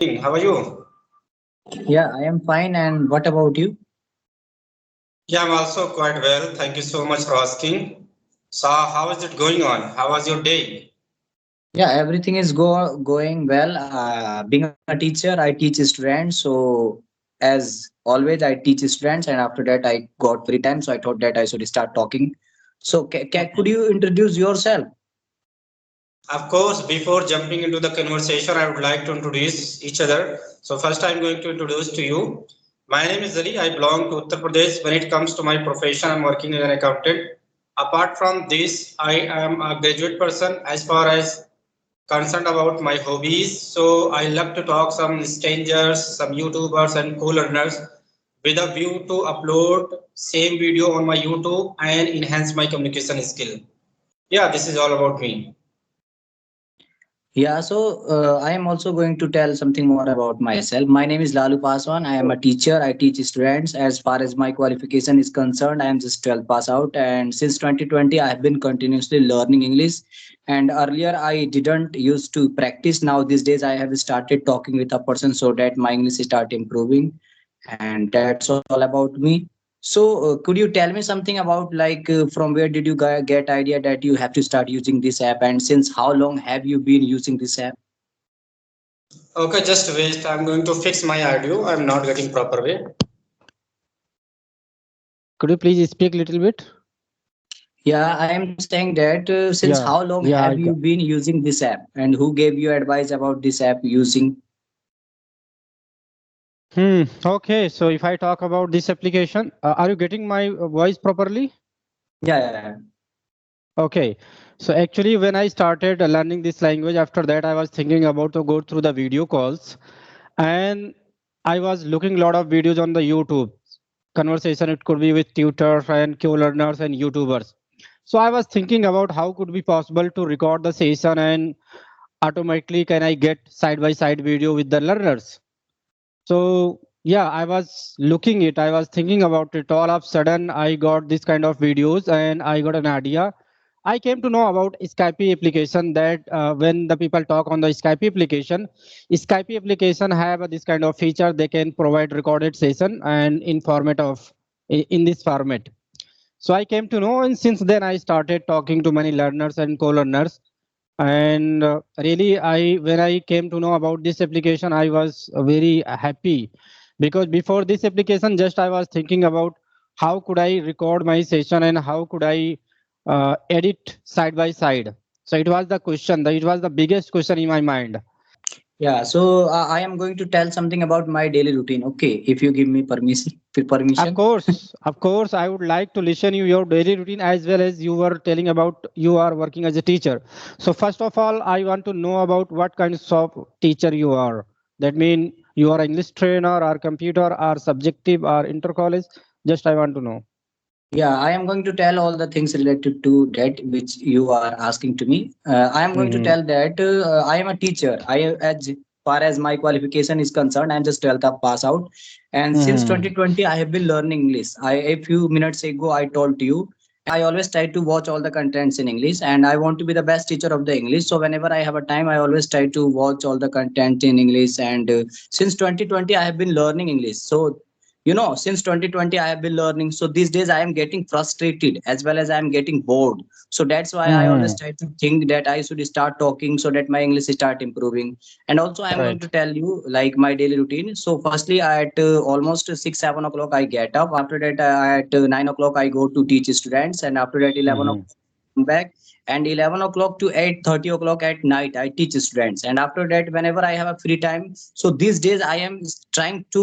How are you? Yeah, I am fine. And what about you? Yeah, I'm also quite well. Thank you so much for asking. So, how is it going on? How was your day? Yeah, everything is going well. Being a teacher, I teach students. So as always, I teach students, and after that, I got free time. So I thought that I should start talking. So could you introduce yourself? Of course, before jumping into the conversation, I would like to introduce each other. So, first, I'm going to introduce to you. My name is Ali. I belong to Uttar Pradesh. When it comes to my profession, I'm working as an accountant. Apart from this, I am a graduate person as far as concerned about my hobbies. So I love to talk some strangers, some YouTubers and co-learners with a view to upload same video on my YouTube and enhance my communication skill. Yeah, this is all about me. Yeah, so I am also going to tell something more about myself. My name is Lalu Paswan. I am a teacher. I teach students. As far as my qualification is concerned, I am just 12 pass out. And since 2020, I have been continuously learning English. And earlier, I didn't used to practice. Now, these days, I have started talking with a person so that my English start improving. And that's all about me. So, could you tell me something about from where did you get idea that you have to start using this app, and since how long have you been using this app? Okay, just wait. I'm going to fix my audio. I'm not getting proper way. Could you please speak a little bit? Yeah, I am saying that since how Yeah, long have yeah, you been using this app, and who gave you advice about this app using? Okay, so if I talk about this application, are you getting my voice properly? Yeah, yeah, yeah. Okay, so actually when I started learning this language, after that I was thinking about to go through the video calls, and I was looking a lot of videos on the YouTube conversation. It could be with tutors and co-learners and YouTubers. So I was thinking about how could be possible to record the session and automatically can I get side by side video with the learners. So yeah, I was looking it, I was thinking about it. All of a sudden, I got this kind of videos and I got an idea. I came to know about Skype application that when the people talk on the Skype application, Skype application have this kind of feature. They can provide recorded session and in format of in this format. So I came to know, and since then I started talking to many learners and co-learners, and really I when I came to know about this application I was very happy, because before this application just I was thinking about how could I record my session and how could I edit side by side. So it was the question, it was the biggest question in my mind. Yeah, so I am going to tell something about my daily routine. Okay, if you give me Of permission. course, of course, I would like to listen you your daily routine, as well as you were telling about you are working as a teacher. So first of all, I want to know about what kind of teacher you are. That means you are English trainer or computer or subjective or inter college. Just I want to know. Yeah, I am going to tell all the things related to that which you are asking to me. I am going to Hmm. tell that I am a teacher. As far as my qualification is concerned, I am just 12th up pass out, and since Hmm. 2020, I have been learning English. A few minutes ago, I told you, and I always try to watch all the contents in English, and I want to be the best teacher of the English. So whenever I have a time, I always try to watch all the content in English. And since 2020, I have been learning English. So since 2020 I have been learning, so these days I am getting frustrated as well as I am getting bored. So that's why I always Hmm. try to think that I should start talking so that my English start improving. And also I am going to Right. tell you like my daily routine. So firstly, at almost 6 7 o'clock I get up. After that, at 9 o'clock I go to teach students, and after that 11 Hmm. o'clock come back, and 11 o'clock to 8:30 o'clock at night I teach students. And after that, whenever I have a free time, so these days I am trying to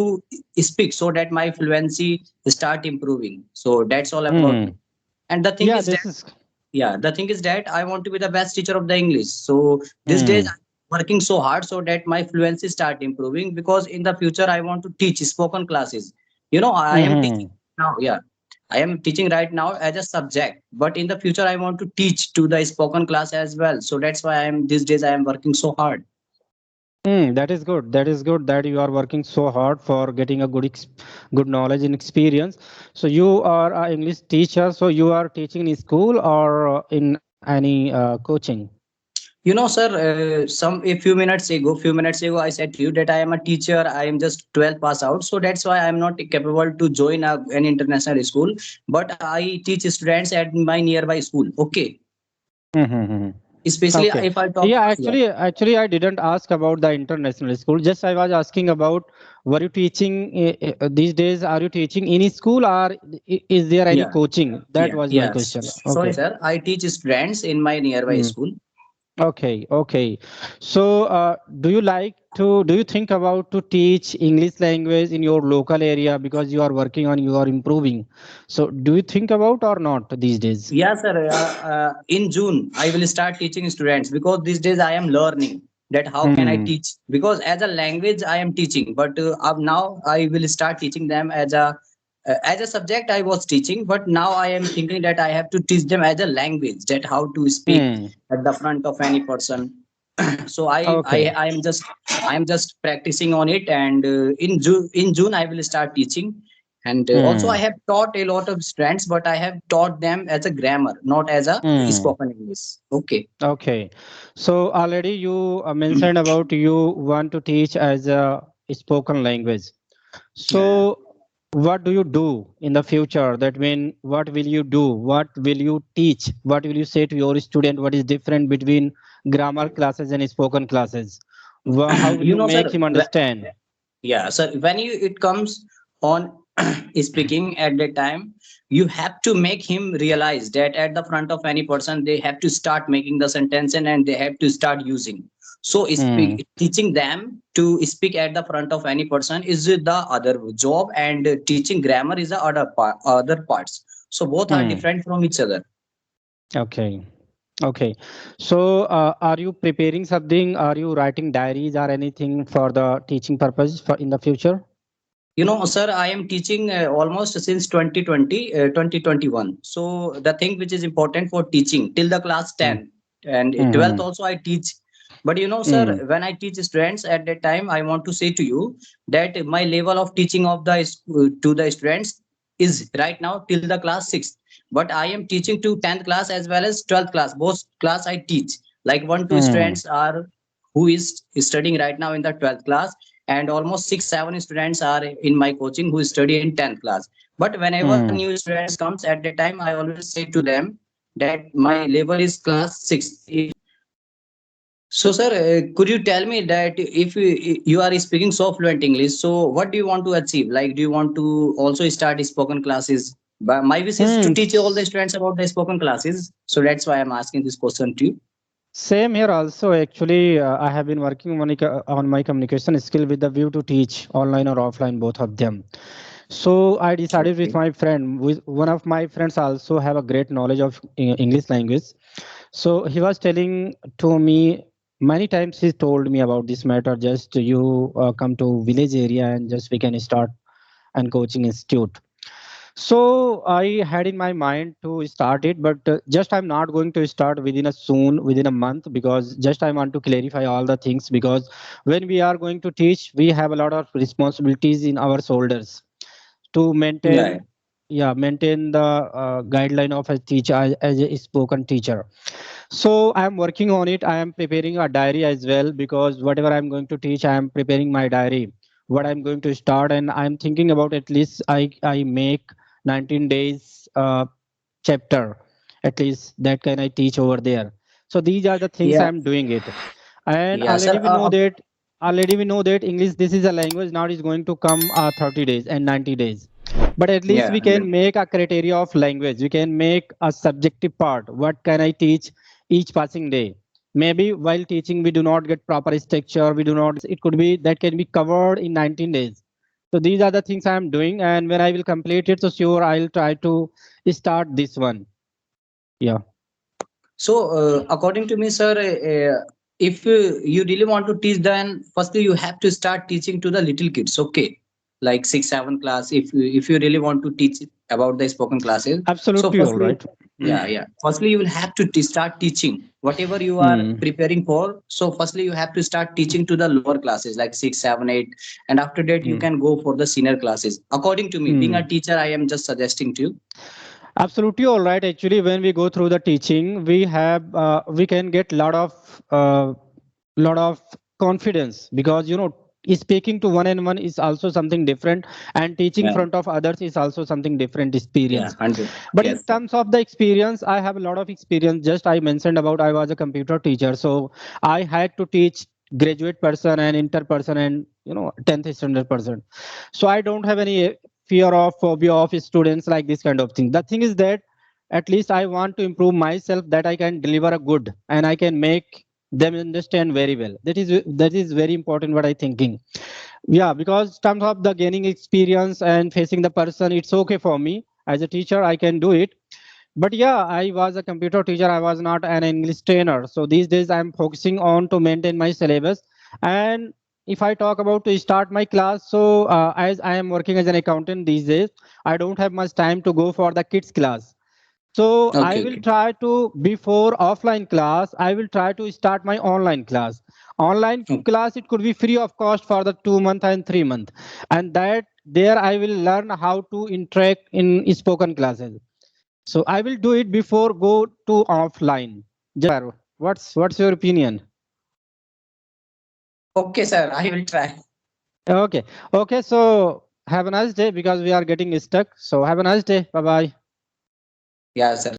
speak so that my fluency start improving. So that's all about me. Hmm. And the thing Yeah, is that, this is. yeah, the thing is that I want to be the best teacher of the English. So these days Hmm. I'm working so hard so that my fluency start improving, because in the future I want to teach spoken classes. I am teaching Hmm. now. Yeah, I am teaching right now as a subject, but in the future I want to teach to the spoken class as well. So that's why I am these days I am working so hard. That is good. That is good that you are working so hard for getting a good knowledge and experience. So you are an English teacher. So you are teaching in school or in any coaching? Sir, a few minutes ago, I said to you that I am a teacher. I am just 12 pass out, so that's why I am not capable to join an international school. But I teach students at my nearby school. Okay, Mm-hmm. especially Okay. if I talk. Yeah, Yeah, actually, I didn't ask about the international school. Just I was asking about, were you teaching these days? Are you teaching any school, or is there any yeah, coaching? That yeah, was my yes. question. Sorry, Okay. sir. I teach students in my nearby Hmm. school. Okay, okay. So, do you think about to teach English language in your local area because you are working on, you are improving? So, do you think about or not these days? Yeah, sir. In June, I will start teaching students because these days I am learning that how can I Hmm. teach, because as a language I am teaching, but now I will start teaching them as a subject I was teaching, but now I am thinking that I have to teach them as a language, that how to speak Hmm. at the front of any person. So Okay. I am just practicing on it, and in June I will start teaching. And also I Hmm. have taught a lot of students, but I have taught them as a grammar, not as a Hmm. spoken English. Okay. Okay. So already you mentioned about you want to teach as a spoken language. Yeah. So what do you do in the future? That mean, what will you do? What will you teach? What will you say to your student? What is different between grammar classes and spoken classes? How will you Sir, make him understand? yeah, so when it comes on speaking at the time, you have to make him realize that at the front of any person, they have to start making the sentence, and they have to start using. So Hmm. teaching them to speak at the front of any person is the other job, and teaching grammar is the other parts. So both are Hmm. different from each other. Okay. Okay. So are you preparing something? Are you writing diaries or anything for the teaching purpose for in the future? Sir, I am teaching almost since 2020, 2021. So the thing which is important for teaching till the class Hmm. 10 and 12th Hmm. also I teach. But Hmm. sir, when I teach students at that time, I want to say to you that my level of teaching of to the students is right now till the class 6th. But I am teaching to 10th class as well as 12th class. Both class I teach. Like one, two Hmm. students are who is studying right now in the 12th class, and almost 6 7 students are in my coaching who study in 10th class. But whenever Hmm. new students comes at the time, I always say to them that my level is class 6. So sir, could you tell me that if you are speaking so fluent English, so what do you want to achieve? Like, do you want to also start spoken classes? But my wish is to Hmm. teach all the students about the spoken classes, so that's why I'm asking this question to you. Same here also. Actually, I have been working on my communication skill with the view to teach online or offline, both of them. So I decided with Okay. my friend, with one of my friends also have a great knowledge of English language. So he was telling to me many times. He told me about this matter. Just you come to village area and just we can start and coaching institute. So I had in my mind to start it, but just I'm not going to start within a month, because just I want to clarify all the things, because when we are going to teach, we have a lot of responsibilities in our shoulders to Yeah. maintain the guideline of a teacher as a spoken teacher. So I am working on it. I am preparing a diary as well, because whatever I'm going to teach, I am preparing my diary. What I'm going to start, and I'm thinking about at least I make 19 days chapter, at least that can I teach over there. So these are the things Yeah. I'm doing it, and Yeah, sir. already we know that English, this is a language now is going to come 30 days and 90 days. But at least Yeah. we can make a criteria of language. We can make a subjective part. What can I teach each passing day? Maybe while teaching we do not get proper structure, we do not, it could be that can be covered in 19 days. So these are the things I am doing, and when I will complete it, so sure I'll try to start this one. Yeah. So, according to me, sir, if you really want to teach, then firstly you have to start teaching to the little kids. Okay, like 6 7 class. If you really want to teach about the spoken classes, so Absolutely, all firstly, right. yeah. Firstly, you will have to start teaching whatever you are Hmm. preparing for. So, firstly, you have to start teaching to the lower classes like 6 7 8, and after that you Hmm. can go for the senior classes. According to me, being Hmm. a teacher, I am just suggesting to you. Absolutely all right. Actually, when we go through the teaching, we can get lot of confidence, because speaking to one and one is also something different, and teaching Yeah. front of others is also something different Yeah, experience. 100. But in Yes, sir. terms of the experience, I have a lot of experience. Just I mentioned about I was a computer teacher, so I had to teach graduate person and inter person and 10th standard person. So I don't have any fear of phobia of students like this kind of thing. The thing is that at least I want to improve myself, that I can deliver a good and I can make them understand very well. That is very important what I thinking. Yeah, because terms of the gaining experience and facing the person, it's okay for me as a teacher, I can do it. But yeah, I was a computer teacher, I was not an English trainer, so these days I'm focusing on to maintain my syllabus. And if I talk about to start my class, so as I am working as an accountant these days, I don't have much time to go for the kids class. So I Okay, will okay. try to, before offline class, I will try to start my online class. Online Okay. class, it could be free of cost for the 2 month and 3 month, and that there I will learn how to interact in spoken classes. So I will do it before go to offline. Just what's your opinion? Okay, sir. I will try. Okay, okay. So have a nice day, because we are getting stuck. So have a nice day. Bye bye. Yeah, sir.